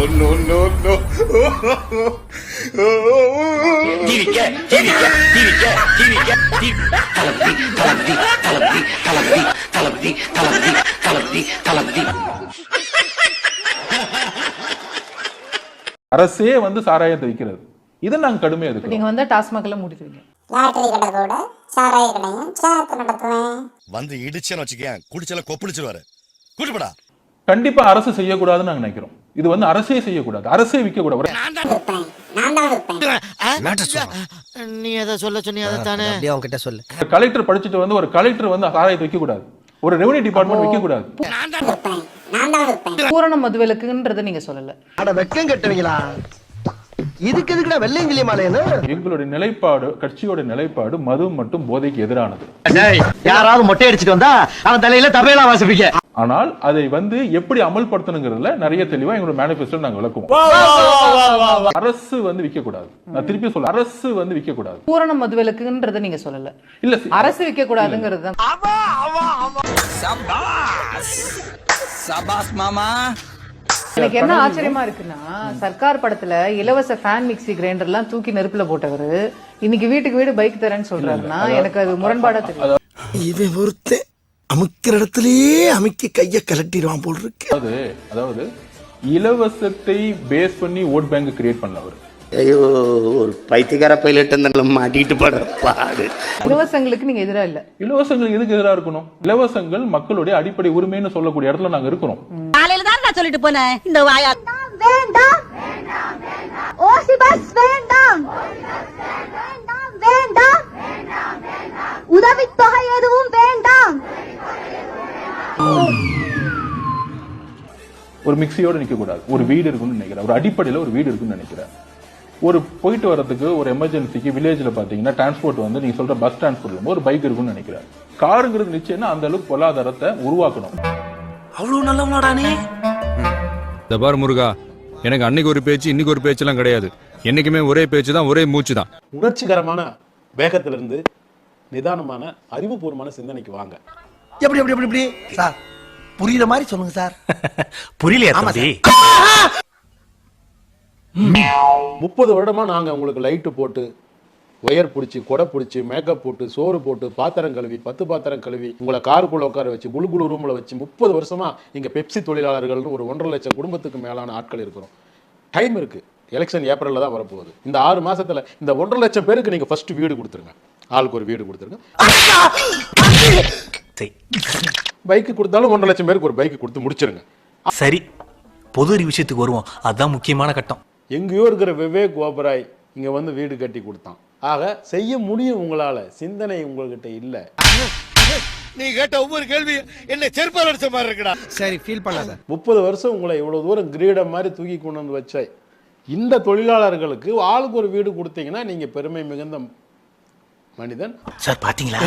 no, no, no. அரசே வந்து சாராயத்தை விற்கிறது. இதை நாங்க கடுமையா எதிர்க்கிறோம். நீங்க வந்து டாஸ்மாக்ல மூடிடுவீங்க. லாட்டரி கடை கூட சாராய கடையும் சேர்த்து நடத்துவேன். வந்து இடிச்சேன்னு வச்சுக்கேன், குடிச்சல கொப்பளிச்சிருவாரு. கூட்டுப்படா. கண்டிப்பா அரசு செய்யக்கூடாதுன்னு நாங்க நினைக்கிறோம். இது வந்து அரசே செய்யக்கூடாது, அரசே விற்க கூடாது. நீ எதை சொல்ல சொன்னீங்க அதை தானே அவங்ககிட்ட சொல்லு. கலெக்டர் படிச்சுட்டு வந்து ஒரு கலெக்டர் வந்து சாராயத்தை விற்க கூடாது, ஒரு ரெவன்யூ டிபார்ட்மெண்ட் விற்க கூடாது. பூரண மதுவிலக்குன்றதை நீங்க சொல்லல. அட வெக்கம் கட்டுவீங்களா? இதுக்கு எதுக்குடா வெள்ளையங்கிலி மாலைன்னு? எங்களுடைய நிலைப்பாடு, கட்சியோட நிலைப்பாடு மது மற்றும் போதைக்கு எதிரானது. யாராவது மொட்டை அடிச்சுட்டு வந்தா அவன் தலையில தபையலா வாசிப்பீங்க. ஆனால் அதை வந்து எப்படி அமல்படுத்தணுங்கிறதுல நிறைய தெளிவா எங்களோட மேனிஃபெஸ்டோ நாங்க விளக்குவோம். அரசு வந்து விற்க கூடாது. நான் திருப்பி சொல்ல, அரசு வந்து விற்க கூடாது. பூரண மதுவிலக்குன்றதை நீங்க சொல்லல. இல்ல, அரசு விற்க கூடாதுங்கிறது தான். எனக்கு என்ன ஆச்சரியமா இருக்குன்னா, சர்க்கார் படத்துல இலவச ஃபேன் மிக்ஸி கிரைண்டர் எல்லாம் தூக்கி நெருப்புல போட்டவரு இன்னைக்கு வீட்டுக்கு வீடு பைக் தரேன்னு சொல்றாருன்னா எனக்கு அது முரண்பாடா தெரியும். இவன் ஒருத்த அமுக்கிற இடத்துலயே அமுக்கி கைய கலட்டிடுவான் போல் இருக்கு. அதாவது இலவசத்தை பேஸ் பண்ணி ஓட் பேங்க் கிரியேட் பண்ணல அவரு. ஐயோ, ஒரு பைத்தியக்கார பைலட் மாட்டிட்டு படுற பாடு. இலவசங்களுக்கு நீங்க எதிரா இல்ல. இலவசங்கள் எதுக்கு எதிராக இருக்கணும்? இலவசங்கள் மக்களுடைய அடிப்படை உரிமைன்னு சொல்லக்கூடிய இடத்துல நாங்க இருக்கிறோம். காலையில தான் நான் சொல்லிட்டு போனேன் இந்த வாயா வேண்டாம் ஓசி பஸ் வேண்டாம் வேண்டாம் உதவித்தொகை எதுவும் வேண்டாம். ஒரு மிக்சியோட நிக்க கூடாது, ஒரு வீடு இருக்குன்னு நினைக்கிறேன். ஒரு அடிப்படையில ஒரு வீடு இருக்குன்னு நினைக்கிறேன். ஒரு போயிட்டு வரதுக்கு ஒரு எமர்ஜென்சிக்கு வில்லேஜ்ல பாத்தீங்கன்னா டிரான்ஸ்போர்ட் வந்து நீங்க சொல்ற பஸ் டிரான்ஸ்போர்ட் ஒரு பைக் இருக்குன்னு நினைக்கிறேன். காருங்கிறது நிச்சயமா அந்த அளவுக்கு பொருளாதாரத்தை உருவாக்கணும். அவ்வளவு நல்லவனாடா நீ. தபார் முருகா, எனக்கு அன்னைக்கு ஒரு பேச்சு இன்னைக்கு ஒரு பேச்செல்லாம் கிடையாது. என்னைக்குமே ஒரே பேச்சு தான், ஒரே மூச்சு தான். உணர்ச்சிகரமான வேகத்திலிருந்து நிதானமான அறிவுபூர்வமான சிந்தனைக்கு வாங்க. எப்படி எப்படி எப்படி எப்படி சார் புரியுற மாதிரி சொல்லுங்க சார். புரியலையா தம்பி? 30 வருடமா நாங்க உங்களுக்கு லைட்டு போட்டு, ஒயர் பிடிச்சி, கொடை பிடிச்சி, மேக்கப் போட்டு, சோறு போட்டு, பாத்திரம் கழுவி, 10 பாத்திரம் கழுவி, உங்களை காருக்குள்ள உட்கார வச்சு, குழு ரூம்ல வச்சு 30 வருஷமா இங்க பெப்சி தொழிலாளர்கள்னு ஒரு 1.5 லட்சம் குடும்பத்துக்கு மேலான ஆட்கள் இருக்கிறோம். டைம் இருக்கு. எலெக்ஷன் ஏப்ரல்ல தான் வரப்போகுது. இந்த 6 மாசத்துல இந்த 1.5 லட்சம் பேருக்கு நீங்க ஃபர்ஸ்ட் வீடு கொடுத்துருங்க. ஆளுக்கு ஒரு வீடு கொடுத்துருங்க. பைக்கு கொடுத்தாலும் 1.5 லட்சம் பேருக்கு ஒரு பைக் கொடுத்து முடிச்சிருங்க. சரி, பொது அறிவு விஷயத்துக்கு வருவோம். அதுதான் முக்கியமான கட்டம். எங்கேயோ இருக்கிற விவேக் ஓபராய் இங்க வந்து வீடு கட்டி கொடுத்தான். ஆக செய்ய முடியும் உங்களால. சிந்தனை உங்ககிட்ட இல்ல. நீ கேட்ட ஒவ்வொரு கேள்வி என்ன செருப்பால் அடிச்ச மாதிரி இருக்குடா. சரி, ஃபீல் பண்ணாத. 30 வருஷம் உங்களை இவ்வளவு தூரம் கிரீடம் மாதிரி தூக்கி கொண்டு வந்து வச்ச இந்த தொழிலாளர்களுக்கு ஆளுக்கு ஒரு வீடு கொடுத்தீங்கன்னா நீங்க பெருமை மிகுந்த மனிதன். சார் பாத்தீங்களா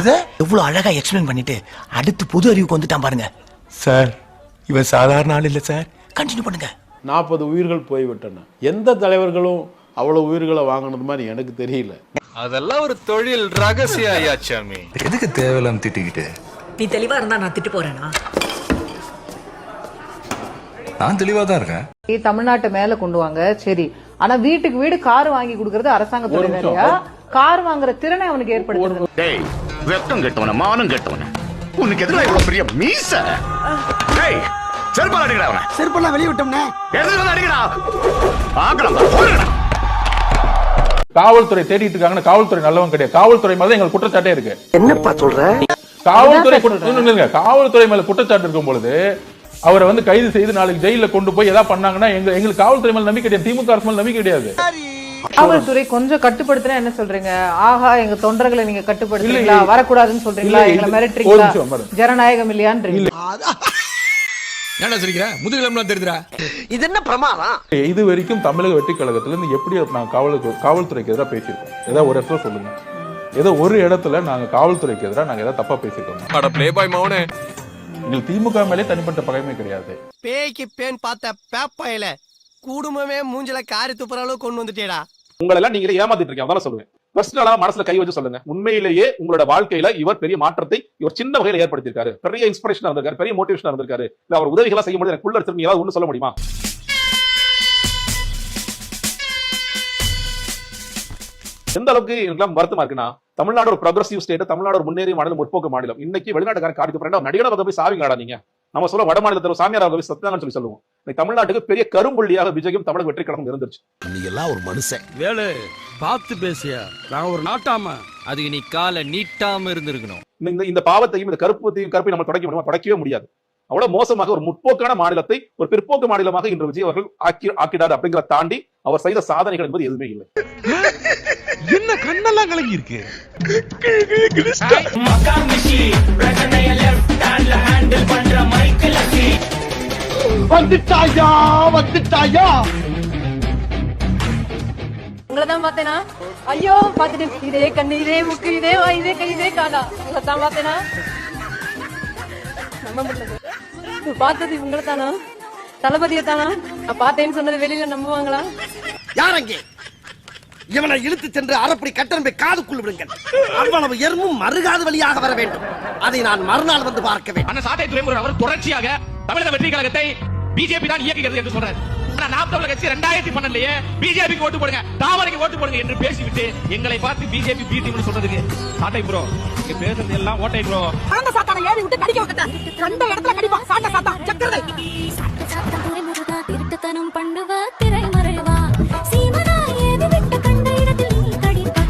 எவ்வளவு அழகா எக்ஸ்பிளைன் பண்ணிட்டு அடுத்து பொது அறிவுக்கு வந்துட்டான் பாருங்க. சார் இவன் சாதாரண ஆள் இல்ல சார். கண்டினியூ பண்ணுங்க. 40 உயிர்கள் போய்விட்டன. எந்த தலைவர்களும் அவ்வளவு உயிர்களை வாங்கினது மாதிரி எனக்கு தெரியல. அதெல்லாம் ஒரு தொழில் ரகசியம் ஐயாச்சாமி. எதுக்கு தேவையில்லாம திட்டிக்கிட்டு? நீ தெளிவா இருந்தா நான் திட்டு போறேனா? நான் தெளிவா தான் இருக்கேன். தமிழ்நாட்டை மேல கொண்டு வாங்க, சரி. ஆனா வீட்டுக்கு வீடு கார் வாங்கி கொடுக்கறது அரசாங்கத்தோட வேலையா? கார் வாங்குற திறனை அவனுக்கு ஏற்படுத்துறது. டேய், வெக்கம் கெட்டவன, மானம் கெட்டவன, உனக்கு எதிராக இவ்வளவு பெரிய மீச. டேய், செருப்பால் அடிக்கடா அவனை. செருப்பெல்லாம் வெளிய விட்டோம்னே. எதுல அடிக்கடா? ஆகலாம் போறடா. காவல்துறை தேடிட்டு இருக்காங்க. காவல்துறை நல்லவன் கிடையாது. காவல்துறை மேல எங்களுக்கு குற்றச்சாட்டே இருக்கு. என்னப்பா சொல்ற? காவல்துறை மேல குற்றச்சாட்டு இருக்கும் பொழுது அவரை வந்து கைது செய்து நாளைக்கு ஜெயில கொண்டு போய் ஏதாவது பண்ணாங்கன்னா எங்களுக்கு காவல்துறை மேல நம்பிக்கை கிடையாது. திமுக அரசு மேல நம்பிக்கை கிடையாது. காவல்துறை கொஞ்சம் கட்டுப்படுத்தினா என்ன சொல்றீங்க? ஆஹா, எங்க தொண்டர்களை நீங்க கட்டுப்படுத்துறீங்களா? வரக்கூடாதுன்னு சொல்றீங்களா? எங்களை மிரட்டுறீங்களா? ஜனநாயகம் இல்லையான்றீங்க. என்ன சொல்லிக்கிற? முதுகிலம்லாம் தெரியுதுடா. இது என்ன பிரமாதம்? இது வரைக்கும் தமிழக வெற்றி கழகத்துல இருந்து எப்படி நாங்க காவல்துறைக்கு எதிராக பேசியிருக்கோம்? ஏதாவது ஒரு இடத்துல சொல்லுங்க. ஏதோ ஒரு இடத்துல நாங்க காவல்துறைக்கு எதிராக நாங்க ஏதாவது தப்பா பேசியிருக்கோம்? அட ப்ளே பாய் மௌனே. எங்களுக்கு திமுக மேலே தனிப்பட்ட பகைமை கிடையாது. பேய்க்கு பேன் பார்த்த பேப்பாயில குடும்பமே மூஞ்சில காரி துப்புற அளவுக்கு கொண்டு வந்துட்டேடா. உங்களை எல்லாம் நீங்களே ஏமாத்திட்டு இருக்கீங்க. அதான் சொல்லுவேன். பர்சனலா மனசுல கை வச்சு சொல்லுங்க. உண்மையிலேயே உங்களோட வாழ்க்கையில இவர் பெரிய மாற்றத்தை இவர் சின்ன வகையில ஏற்படுத்தியிருக்காரு. பெரிய இன்ஸ்பிரேஷனா இருந்திருக்காரு, பெரிய மோட்டிவேஷனா இருந்திருக்காரு. இல்ல அவர் உதவிகளா செய்ய முடியாது. எனக்குள்ள திரும்பி ஏதாவது ஒண்ணு சொல்ல முடியுமா? எந்த அளவுக்கு எல்லாம் வருத்தமா இருக்குன்னா, தமிழ்நாடு ஒரு ப்ரோக்ரசிவ் ஸ்டேட், தமிழ்நாடு ஒரு முன்னேறிய மாநிலம், முற்போக்கு மாநிலம். இன்னைக்கு வெளிநாட்டுக்காரன் காட்டிட்டு போறேன் நடிகனை பக்கம் போய் சாவிங்களாடா நீங்க. நம்ம சொல்ல வட மாநிலத்தில் சாமியார் போய் சத்தாங்கன்னு சொல்லி சொல்லுவோம். இன்னைக்கு தமிழ்நாட்டுக்கு பெரிய கரும்புள்ளியாக விஜயும் தமிழக வெற்றி கழகம் இருந்துச்சு. நீ எல்லாம் ஒரு மனுஷன். வேலு பார்த்து பேசியா, நான் ஒரு நாட்டாம. அதுக்கு நீ காலை நீட்டாம இருந்திருக்கணும். இந்த பாவத்தையும் இந்த கருப்பை நம்ம தொடக்க முடியுமா? தொடக்கவே முடியாது. அவ்வளவு மோசமாக ஒரு முற்போக்கான மாநிலத்தை ஒரு பிற்போக்கு மாநிலமாக இன்று விஜய் அவர்கள் ஆக்கிடார் அப்படிங்கிற தாண்டி அவர் செய்த சாதனைகள் என்பது எதுவுமே இல்லை. என்ன கண்ணெல்லாம் கலங்கி இருக்கு. வந்துட்டாயா வந்துட்டாயா. உங்களதான் பார்த்தேனா? ஐயோ பாத்துட்டு இதே கண்ணு இதே முக்கு இதே இதே கை இதே காலா உங்களதான் பார்த்தேனா? நம்ப முடியல. பார்த்தது உங்களை தானா? தளபதியை தானா? நான் பார்த்தேன்னு சொன்னது வெளியில நம்புவாங்களா? யார் அங்கே? இவனை இழுத்து சென்று அரைப்படி கட்டணம் காதுக்குள் விடுங்கள். அவ்வளவு எறும்பும் மறுகாது வழியாக வர வேண்டும். அதை நான் மறுநாள் வந்து பார்க்க வேண்டும். அண்ணா சாட்டை துரைமுருகன் அவர் தொடர்ச்சியாக தமிழக வெற்றி கழகத்தை பிஜேபி தான் இயக்குகிறது என்று சொல்றாரு. நாம் தமிழர் கட்சி 2012 பிஜேபிக்கு ஓட்டு போடுங்க, தாமரைக்கு ஓட்டு போடுங்க என்று பேசிவிட்டு எங்களை பார்த்து பிஜேபி பி டீம்னு சொல்றதுக்கு சாட்டை ப்ரோ இங்க பேசுறது எல்லாம் ஓட்டை ப்ரோ. அந்த சாத்தான ஏறி விட்டு கடிக்க வைக்கட்ட ரெண்டு இடத்துல கடிப்பா சாட்ட சாத்தா சக்கரை சாத்த துரைமுருகா திருட்டுத்தனம் பண்ணுவா திரைமறைவா சீமனா ஏவி விட்டு கண்ட இடத்தில் நீ கடிப்பா.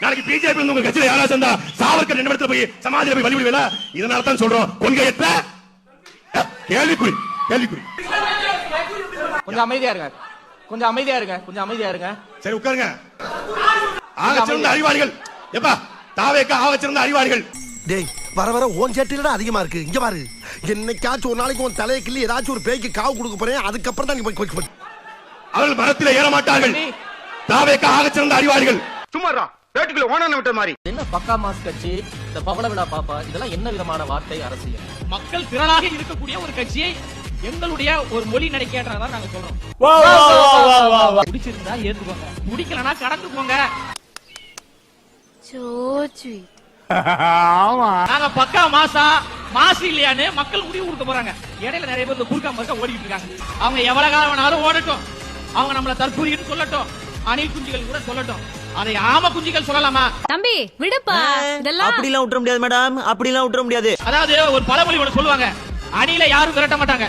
நாளைக்கு பிஜேபி உங்க கட்சியில யாரா சேர்ந்தா சாவர்கர் நினைவிடத்துல போய் சமாதியில போய் வழிவிடுவீங்களா? இதனால தான் சொல்றோம் கொள்கையற்ற கேள்விக்குறி கேள்விக்குறி. கொஞ்சம் அமைதியா இருங்க, கொஞ்சம் அமைதியா இருங்க, கொஞ்சம் அமைதியா இருங்க. சரி உட்காருங்க. ஆகச்சிறந்த அறிவாளிகள் எப்பா தாவேக்க ஆகச்சிறந்த அறிவாளிகள். டேய் வர வர ஓன் சேட்டில அதிகமா இருக்கு. இங்க பாரு, என்னைக்காச்சும் ஒரு நாளைக்கு உன் தலையை கிள்ளி ஏதாச்சும் ஒரு பேய்க்கு காவு கொடுக்க போறேன். அதுக்கப்புறம் தான் நீ போய் அவர்கள் மரத்தில் ஏற மாட்டார்கள். தாவேக்க ஆகச்சிறந்த அறிவாளிகள். சும்மாடா பேட்டுக்குள்ள ஓனான விட்ட மாதிரி. என்ன பக்கா மாஸ் கட்சி, இந்த பவள விழா பாப்பா, இதெல்லாம் என்ன விதமான வார்த்தை அரசியல்? மக்கள் திரளாக இருக்கக்கூடிய ஒரு கட்சியை எங்களுடைய ஒரு மொழி நடிக்கிறதா நாங்க சொல்றோம். பிடிச்சிருந்தா ஏத்துக்கோங்க, பிடிக்கலனா கடந்து போங்க. நாங்க பக்கா மாசு இல்லையான்னு மக்கள் முடிவு கொடுக்க போறாங்க. இடையில நிறைய பேர் குறுக்கா மறுக்கா ஓடிட்டு இருக்காங்க. அவங்க எவ்வளவு காலம் வேணாலும் ஓடட்டும், அவங்க நம்மள தற்கூரின்னு சொல்லட்டும், அணில் குஞ்சுகள் கூட சொல்லட்டும், அதை ஆம குஞ்சுகள் சொல்லலாமா? தம்பி விடுப்பா, இதெல்லாம் அப்படி எல்லாம் விட்டுற முடியாது மேடம், அப்படி எல்லாம் விட்டுற முடியாது. அதாவது ஒரு பழமொழி ஒன்று சொல்லுவாங்க, அணில யாரும் விரட்ட மாட்டாங்க,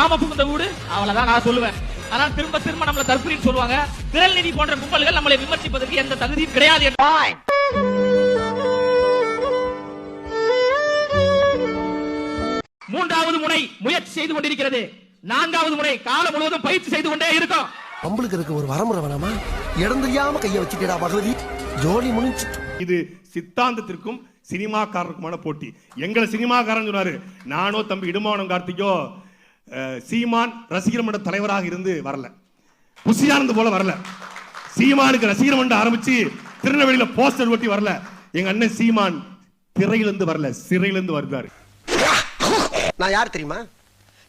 ஆம புகுந்த வீடு அவ்வளவுதான் நான் சொல்லுவேன். ஆனா திரும்ப திரும்ப நம்மள தற்கொலைன்னு சொல்லுவாங்க. திரள் நிதி போன்ற கும்பல்கள் நம்மளை விமர்சிப்பதற்கு எந்த தகுதியும் கிடையாது. மூன்றாவது முறை முயற்சி செய்து கொண்டிருக்கிறது, நான்காவது முறை காலம் முழுவதும் பயிற்சி செய்து கொண்டே இருக்கும். பம்பளுக்கு இருக்கு ஒரு வரமுறை வேணாமா? இடம் தெரியாம கைய வச்சுட்டா பகவதி, ஜோலி முடிஞ்சு. இது சித்தாந்தத்திற்கும் சினிமாக்காரருக்குமான போட்டி. எங்களை சினிமாக்காரன் சொன்னாரு, நானோ தம்பி இடுமாவனம் கார்த்திகோ சீமான் ரசிகர் மன்ற தலைவராக இருந்து வரல, புசியானது போல வரல. சீமானுக்கு ரசிகர் மன்றம் ஆரம்பிச்சு திருநெல்வேலியில போஸ்டர் ஒட்டி வரல. எங்க அண்ணன் சீமான் திரையிலிருந்து வரல, சிறையிலிருந்து வருவாரு. நான் யார் தெரியுமா?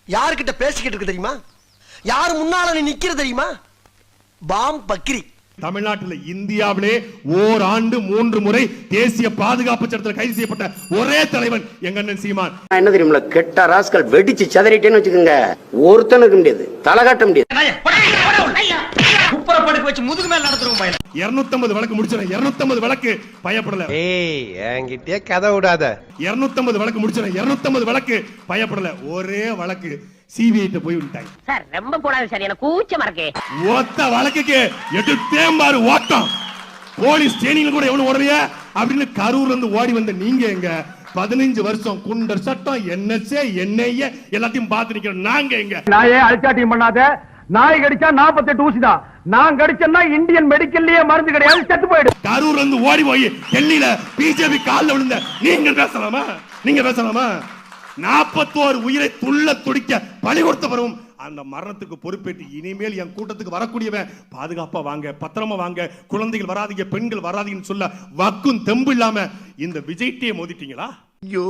யாருக்கிட்ட பேசிக்கிட்டு இருக்கு தெரியுமா? யாரு முன்னால நீ நிக்கிற தெரியுமா? பாம் பக்ரி. தமிழ்நாட்டில் இந்தியாவிலே ஓராண்டு 3 முறை தேசிய பாதுகாப்பு சட்டத்தில் கைது செய்யப்பட்ட ஒரே தலைவன் எங்க அண்ணன் சீமான். என்ன தெரியுமா? கெட்ட ராஸ்கல் வெடிச்சு சதறிட்டேன்னு வச்சுக்கோங்க, ஒருத்தன் இருக்க முடியாது, தலை காட்ட முடியாது. 250 வழக்கு முடிச்சேன், 250 வழக்கு பயப்படல. என்கிட்டயே கதை விடாத. 250 வழக்கு முடிச்சேன், 250 வழக்கு பயப்படல. ஒரே வழக்கு சிபிஐ போய் விட்டாங்க. சார் ரொம்ப போடாது சார், எனக்கு கூச்சமா இருக்கு. ஒத்த வழக்குக்கு எடுத்தேம்பாரு ஓட்டம். போலீஸ் ட்ரெயினிங்ல கூட எவ்வளவு ஓடலையா அப்படின்னு கரூர்ல இருந்து ஓடி வந்த நீங்க எங்க 15 வருஷம் குண்டர் சட்டம் என்எஸ்ஏ என்ஐஏ எல்லாத்தையும் பார்த்து நிக்கிற நாங்க எங்க? நாயே அழிச்சாட்டியம் பண்ணாத. நாய் கடிச்சா 48 ஊசிதான், நான் கடிச்சேன்னா இந்தியன் மெடிக்கல்லயே மருந்து கிடையாது, செத்து போயிடு. கரூர்ல இருந்து ஓடி போய் டெல்லியில பிஜேபி கால்ல விழுந்த நீங்க பேசலாமா? நீங்க பேசலாமா? 41 உயிரை துள்ள துடிக்க பலி கொடுத்த பிறகும் அந்த மரணத்துக்கு பொறுப்பேற்று இனிமேல் என் கூட்டத்துக்கு வரக்கூடியவன் பாதுகாப்பா வாங்க, பத்திரமா வாங்க, குழந்தைகள் வராதீங்க, பெண்கள் வராதீங்கன்னு சொல்ல வக்கும் தெம்பு இல்லாம இந்த விஜய்டியை மோதிட்டீங்களா? ஐயோ,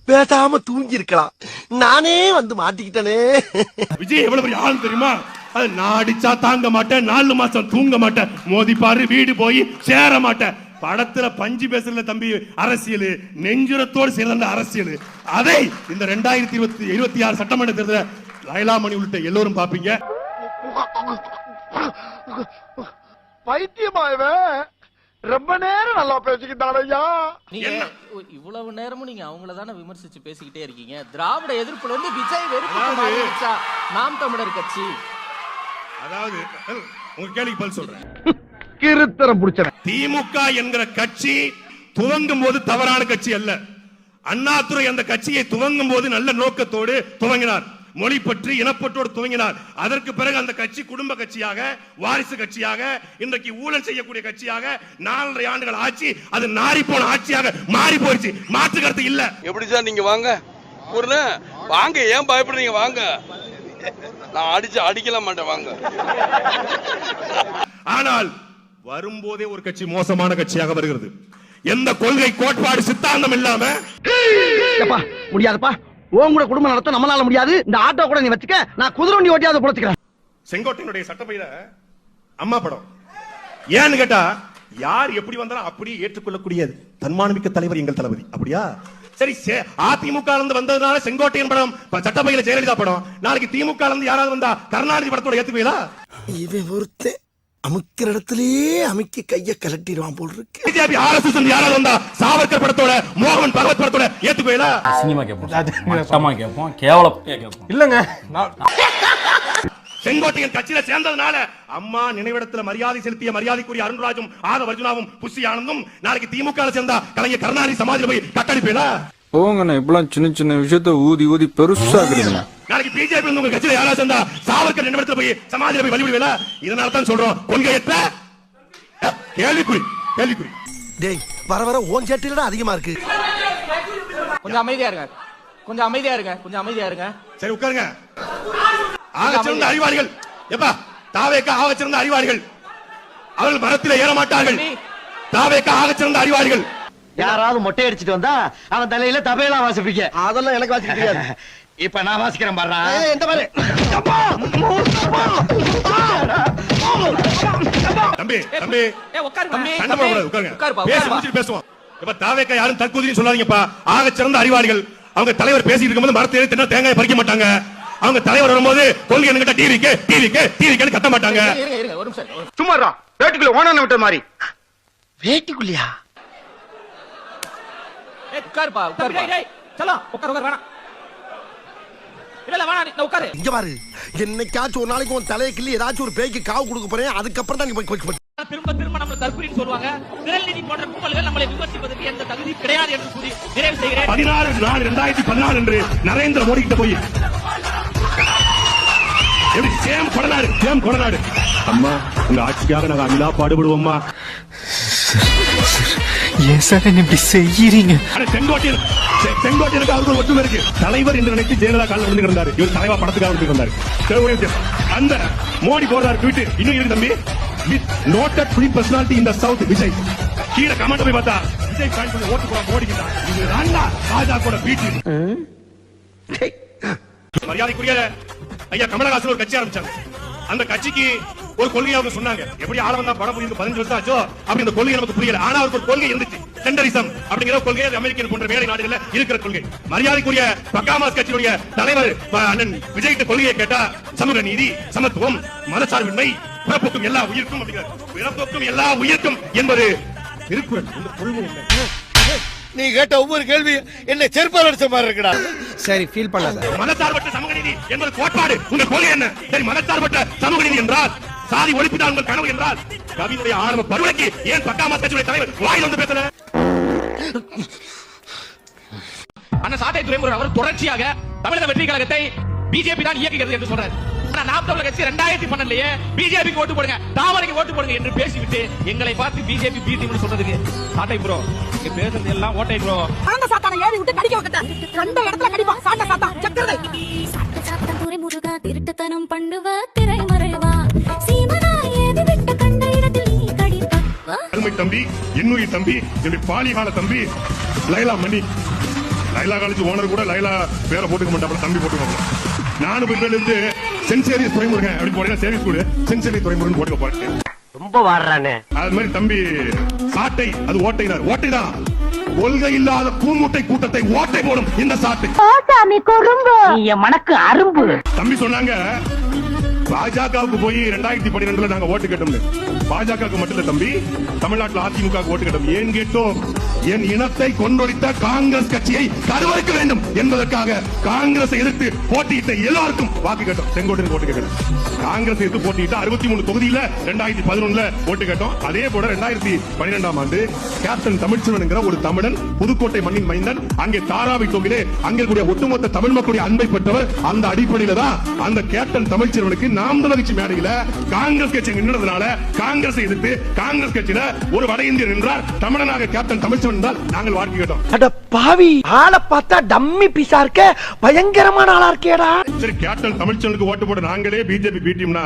பேசாம தூங்கி இருக்கலாம், நானே வந்து மாட்டிக்கிட்டனே. விஜய் எவ்வளவு பெரிய ஆள் தெரியுமா? அது நான் அடிச்சா தாங்க மாட்டேன், 4 மாசம் தூங்க மாட்டேன், மோதிப்பாரு வீடு போய் சேர மாட்டேன். படத்துல பஞ்சு பேசுறதுல தம்பி அரசியல், நெஞ்சுரத்தோடு சேர்ந்த அரசியல். அதை இந்த 2026 சட்டமன்ற தேர்தலில் லைலாமணி உள்ளிட்ட எல்லோரும் பாப்பீங்க. பைத்தியமாயவே ரொம்ப நேரம் நல்லா பேசிக்கிட்டான் ஐயா. நீங்க இவ்வளவு நேரமும் நீங்க அவங்கள தானே விமர்சிச்சு பேசிக்கிட்டே இருக்கீங்க. திராவிட எதிர்ப்புல இருந்து விஜய் வெறுப்பு நாம் தமிழர் கட்சி. அதாவது உங்க கேள்விக்கு பதில் சொல்றேன். கிருத்தரம் புடிச்சவன். திமுக என்கிற கட்சி துவங்கும் போது தவறான கட்சி அல்ல. அண்ணாதுரை அந்த கட்சியை துவங்கும் போது நல்ல நோக்கத்தோடு துவங்கினார். மொழி பற்றி இனப்பற்றோடு துவங்கினார். அதற்கு பிறகு அந்த கட்சி குடும்ப கட்சியாக, வாரிசு கட்சியாக, இன்றைக்கு ஊழல் செய்யக்கூடிய கட்சியாக 4.5 ஆண்டுகள் ஆட்சி அது நாரி போன ஆட்சியாக மாறி போயிடுச்சு. மாற்று கருத்து இல்ல. எப்படி சார் நீங்க வாங்க வாங்க, ஏன் பயப்படுறீங்க? வாங்க, நான் அடிக்கல மாட்டேன், வாங்க. ஆனால் வரும்போதே ஒரு கட்சி மோசமான கட்சியாக வருகிறது. எந்த கொள்கை, கோட்பாடு, சித்தாந்தம் இல்லாம முடியாதுப்பா. உன் கூட குடும்பம் நடத்த நம்மளால முடியாது. இந்த ஆட்டோ கூட நீ வச்சுக்க, நான் குதிரை வண்டி ஓட்டியாவது பொழைச்சுக்கிறேன். செங்கோட்டையினுடைய சட்டப்பையில அம்மா படம் ஏன்னு கேட்டா, யார் எப்படி வந்தாலும் அப்படியே ஏற்றுக்கொள்ளக்கூடிய தன்மானமிக்க தலைவர் எங்கள் தளபதி. அப்படியா? சரி, அதிமுக இருந்து வந்ததுனால செங்கோட்டையன் படம், சட்டப்பையில ஜெயலலிதா படம். நாளைக்கு திமுக இருந்து யாராவது வந்தா கருணாநிதி படத்தோட ஏத்துக்குவீங்களா? இவன் ஒருத்தன் அமுக்கிற இடத்திலேயே அமுக்கி கைய கலட்டிடுவான் போல் இருக்கு. பிஜேபி ஆர்எஸ்எஸ் யாராவது வந்தா சாவர்கர் படத்தோட, மோகன் பகவத் படத்தோட ஏத்துக்குவீங்களா? சினிமா கேட்போம், கேவலம் கேட்போம். இல்லங்க, செங்கோட்டையன் கட்சியில சேர்ந்ததுனால அம்மா நினைவிடத்துல மரியாதை செலுத்திய மரியாதைக்குரிய அருண்ராஜும் ஆதவர்ஜுனாவும் புஷி ஆனந்தும் நாளைக்கு திமுக சேர்ந்தா கலைஞர் கருணாநிதி சமாதியில போய் கட்டடிப்பீங்களா? போங்கண்ணா, இப்பெல்லாம் சின்ன சின்ன விஷயத்த ஊதி பெருசாக்குறீங்க. நாளைக்கு பிஜேபி உங்க கட்சியில யாராவது சேர்ந்தா சாவர்கர் நினைவிடத்துல போய் சமாதியில போய் வழிபடுவீங்களா? இதனால தான் சொல்றோம், கொள்கையற்ற கேள்விக்குறி. டேய், வர வர ஓன் சேட்டில அதிகமா இருக்கு. கொஞ்சம் அமைதியா இருங்க. சரி, உட்காருங்க. ஆகச்சிறந்த அறிவாளிகள் எப்பா தாவேக்க ஆகச்சிறந்த அறிவாளிகள். அவர்கள் மரத்தில் ஏற மாட்டார்கள். தாவேக்க ஆகச்சிறந்த அறிவாளிகள். யாராவது மொட்டை அடிச்சிட்டு வந்தா அவன் தலையில தபையெல்லாம் வாசிப்பீங்க. அதெல்லாம் எனக்கு வாசிக்க தெரியாது. இப்ப நான் வாசிக்கிறேன் பாரு. எந்த மாதிரி தம்பி சண்டை போடக்கூடாது, உட்காருங்க. பேசி முடிச்சிட்டு பேசுவோம். இப்ப தாவேக்க யாரும் தற்கூதின்னு சொல்லாதீங்கப்பா. ஆகச்சிறந்த அறிவாளிகள். அவங்க தலைவர் பேசிட்டு இருக்கும்போது மரத்தில் தின்ன தேங்காய் பறிக்க மாட்டாங்க. அவங்க தலைவர் வரும்போது கொள்கை என்கிட்ட டிவிக்கு கட்ட மாட்டாங்க. சும்மாடா, வேட்டுக்குள்ள ஓனான விட்ட மாதிரி. வேட்டுக்குள்ளியா? இங்க பாரு, என்னைக்காச்சும் ஒரு நாளைக்கு உன் தலையை கிள்ளி ஏதாச்சும் ஒரு பேய்க்கு காவு கொடுக்க போறேன். அதுக்கப்புறம் தான் நீ போய் திரும்ப நம்மள தற்கொலைன்னு சொல்லுவாங்க. விரல் நீதி போன்ற கும்பல்கள் நம்மளை விமர்சிப்பதற்கு எந்த தகுதி கிடையாது என்று கூறி நிறைவு செய்கிறேன். 16/4/2014 என்று நரேந்திர மோடி கிட்ட போய் சேம் கொடநாடு அம்மா, உங்க ஆட்சிக்காக நாங்க அகிலா பாடுபடுவோம்மா. ஏன் சார் இப்படி செய்யறீங்க? செங்கோட்டையனுக்கு அவர்கள் ஒற்றுமை இருக்கு. தலைவர் என்று நினைத்து ஜெயலலிதா காலில் விழுந்து கிடந்தாரு. இவர் தலைவா படத்துக்காக விட்டு கிடந்தாரு. அந்த மோடி போடுறாரு ட்வீட். இன்னும் இருக்கு தம்பி, நோட்டட் ஃபிலிம் பர்சனாலிட்டி இன் தி சவுத் விஜய். கீழே கமெண்ட் போய் பார்த்தா விஜய் ஃபேன் சொல்லி ஓட்டு போட மோடிக்கு தான். இது ராண்டா ராஜா கூட பீட். மரியாதைக்குரிய ஐயா கமலஹாசன் ஒரு கட்சி ஆரம்பிச்சாங்க. அந்த கட்சிக்கு ஒரு கொள்கையை அவங்க சொன்னாங்க. எப்படி ஆள வந்தா படம் புரிந்து 15 வருஷம் ஆச்சோ அப்படி இந்த கொள்கை நமக்கு புரியல. ஆனா அவருக்கு ஒரு கொள்கை இருந்துச்சு, சென்டரிசம் அப்படிங்கிற கொள்கை. அமெரிக்கன் போன்ற வேலை நாடுகள்ல இருக்கிற கொள்கை. மரியாதைக்குரிய பக்காமாஸ் கட்சியுடைய தலைவர் அண்ணன் விஜய் கொள்கையை கேட்டா சமூக நீதி, சமத்துவம், மதசார்பின்மை, பிறப்புக்கும் எல்லா உயிர்க்கும் அப்படிங்கிற பிறப்புக்கும் எல்லா உயிர்க்கும் என்பது திருக்குறள். இந்த கொள்கை என்ன? நீ கேட்ட ஒவ்வொரு கேள்வி என்ன செருப்பால் அடிச்ச மாதிரி இருக்குடா. சரி, ஃபீல் பண்ணாத. மதசார்பற்ற சமூக நீதி என்பது கோட்பாடு. உங்க கொள்கை என்ன? சரி, மதசார்பற்ற சமூக நீதி என்றால் சாதி ஒழிப்புதான் உங்கள் கனவு என்றால் கவிதைய ஆரம்ப பருவக்கு ஏன் பக்காமா கட்சியுடைய தலைவர் வாயில் வந்து பேசல? அண்ணா சாட்டை துரைமுருகன் அவர் தொடர்ச்சியாக தமிழக வெற்றி கழகத்தை பிஜேபி தான் இயக்குகிறது என்று சொல்றாரு. நாம் தமிழர் கட்சி 2012லயே பிஜேபிக்கு ஓட்டு போடுங்க, தாமரைக்கு ஓட்டு போடுங்க என்று பேசிவிட்டு எங்களை பார்த்து பிஜேபி பி டீம்னு சொல்றதுக்கு சாட்டை ப்ரோ நீங்க பேசுறது எல்லாம் ஓட்டை ப்ரோ. அந்த சாத்தான ஏறி விட்டு கடிக்க வைக்கட்ட ரெண்டு இடத்துல கடிப்பா சாட்டை சாத்தா ஜக்கரதை. சாட்டை துரைமுருகா திருட்டுத்தனம் பண்ணுவா திரை மறைவா சீமனா ஏதி விட்டு கண்ட இடத்தில் நீ கடிப்பா. அருமை தம்பி, இன்னுயிர் தம்பி, என்னுடைய பாலிகால தம்பி லைலா மணி. லைலா காலேஜ் ஓனர் கூட லைலா பேரை போட்டுக்க மாட்டாங்க, தம்பி போட்டுக்கோங்க. நானும் இருந்து சென்சேரி துறைமுருகன் அப்படி போறேன். சேவி ஸ்கூல் சென்சேரி துறைமுருகன் போட்டுக்க போறேன். ரொம்ப வாடுறானே. அது மாதிரி தம்பி சாட்டை, அது ஓட்டைதான். கொள்கை இல்லாத கூமுட்டை கூட்டத்தை ஓட்டை போடும் இந்த சாட்டை. சாமி கொறும்பு நீ மனக்கு அரும்பு. தம்பி சொன்னாங்க பாஜகவுக்கு போய் 2012 நாங்க ஓட்டு கேட்டோம்னு. பாஜகவுக்கு மட்டும் இல்ல தம்பி, தமிழ்நாட்டில் அதிமுக ஓட்டு கேட்டோம். ஏன் கேட்டோம்? என் இனத்தை கொன்றொழித்த காங்கிரஸ் கட்சியை கருவறுக்க வேண்டும் என்பதற்காக காங்கிரஸை எதிர்த்து போட்டியிட்ட எல்லாருக்கும் வாக்கு கேட்டோம். செங்கோட்டையன் ஓட்டு கேட்டோம். காங்கிரஸ் எதிர்த்து போட்டியிட்ட 63 தொகுதியில 2011 ஓட்டு கேட்டோம். அதே போல 2012ஆம் ஆண்டு கேப்டன் தமிழ்ச்செல்வன் என்கிற ஒரு தமிழன், புதுக்கோட்டை மண்ணின் மைந்தன், அங்கே தாராவி தொகுதியிலே அங்கே கூடிய ஒட்டுமொத்த தமிழ் மக்களுடைய அன்பை பெற்றவர். அந்த அடிப்படையில தான் அந்த கேப்டன் தமிழ்ச்செல்வனுக்கு நாம் தமிழர் கட்சி மேடையில காங்கிரஸ் கட்சி நின்றதுனால காங்கிரஸை எதிர்த்து காங்கிரஸ் கட்சியில ஒரு வட இந்தியர் நின்றார். தமிழனாக கேப்டன் தமிழ்ச்செல்வன் என்றால் நாங்கள் வாக்கு கேட்டோம். அட பாவி, ஆளை பார்த்தா டம்மி பீஸா இருக்க, பயங்கரமான ஆளா இருக்கேடா. சரி, கேப்டன் தமிழ்ச்செல்வனுக்கு ஓட்டு போட நாங்களே பிஜேபி பீட்டிம்னா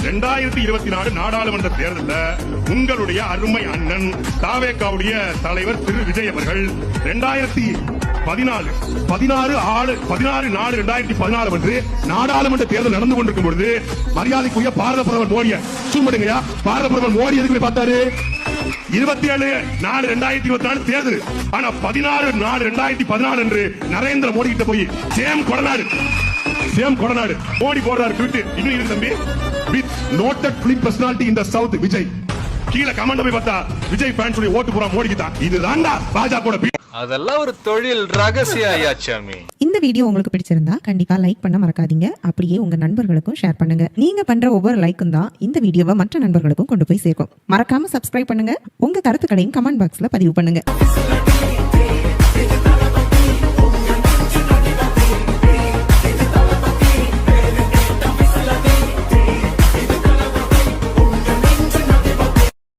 2024 நாடாளுமன்ற தேர்தலில் உங்களுடைய அருமை அண்ணன் தாவேகாவுடைய தலைவர் திரு விஜய் அவர்கள் 16/4/2014 அன்று நாடாளுமன்ற தேர்தல் நடந்து கொண்டிருக்கும் பொழுது மரியாதைக்குரிய பாரத பிரதமர் மோடியை சும்மாடுங்கயா, பாரத பிரதமர் மோடி எதுக்கு பார்த்தாரு? 27/4/2024 தேர்தல். ஆனா 16/4/2014 அன்று நரேந்திர மோடி கிட்ட போய் சேம் கொடநாடு மோடி போடுறாரு ட்வீட். இன்னும் இருக்கு தம்பி, with noted film personality in the south Vijay. கீழே கமெண்ட் போய் பார்த்தா விஜய் ஃபேன்ஸ் உடைய ஓட்டு போறா மோடிக்கு தான். இதுதான்டா பாஜக. அதெல்லாம் ஒரு தொழில் ரகசிய ஐயாச்சாமி. இந்த வீடியோ உங்களுக்கு பிடிச்சிருந்தா கண்டிப்பா லைக் பண்ண மறக்காதீங்க. அப்படியே உங்க நண்பர்களுக்கும் ஷேர் பண்ணுங்க. நீங்க பண்ற ஒவ்வொரு லைக்கும் தான் இந்த வீடியோவை மற்ற நண்பர்களுக்கும் கொண்டு போய் சேர்க்கும். மறக்காம சப்ஸ்கிரைப் பண்ணுங்க. உங்க கருத்துக்களையும் கமெண்ட் பாக்ஸ்ல பதிவு பண்ணுங்க.